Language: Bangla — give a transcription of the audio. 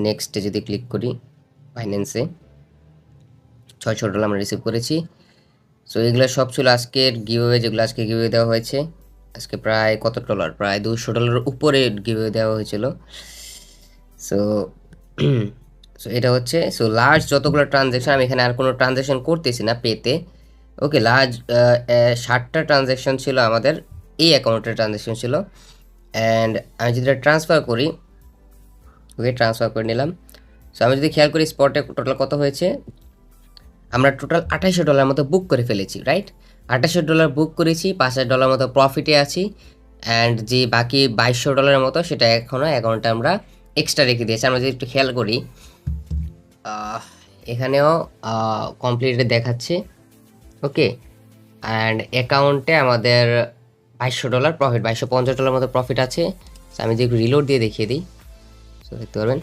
নেক্সটে যদি ক্লিক করি বাইন্যান্সে $600 আমরা রিসিভ করেছি। সো এগুলো সব ছিল আজকের গিভঅ্যাওয়ে, যেগুলো আজকে গিভঅ্যাওয়ে দেওয়া হয়েছে। আজকে প্রায় কত ডলার, প্রায় $200 উপরে গিভঅ্যাওয়ে দেওয়া হয়েছিল। সো সো এটা হচ্ছে সো লার্জ যতগুলো ট্রানজ্যাকশন, আমি এখানে আর কোনো ট্রানজ্যাকশন করতেছি না পেতে। ওকে, লার্জ 60টা ট্রানজ্যাকশন ছিল আমাদের, এই অ্যাকাউন্টের ট্রানজ্যাকশন ছিল। অ্যান্ড আমি যদি ট্রান্সফার করি, ওকে ট্রান্সফার করে নিলাম। সো আমি যদি খেয়াল করি স্পটে টোটাল কত হয়েছে, আমরা টোটাল $2800 মতো বুক করে ফেলেছি, রাইট? $2800 বুক করেছি, $5000 মতো প্রফিটে আছি। অ্যান্ড যে বাকি $2200 মতো সেটা এখনও অ্যাকাউন্টে আমরা এক্সট্রা রেখে দিয়েছি। আমরা যদি একটু খেয়াল করি, এখানেও কমপ্লিটে দেখাচ্ছে। ওকে, অ্যান্ড অ্যাকাউন্টে আমাদের $2200 প্রফিট, $2250 মতো প্রফিট আছে। আমি যদি একটু রিলোড দিয়ে দেখিয়ে দিই, সো দেখতে পারবেন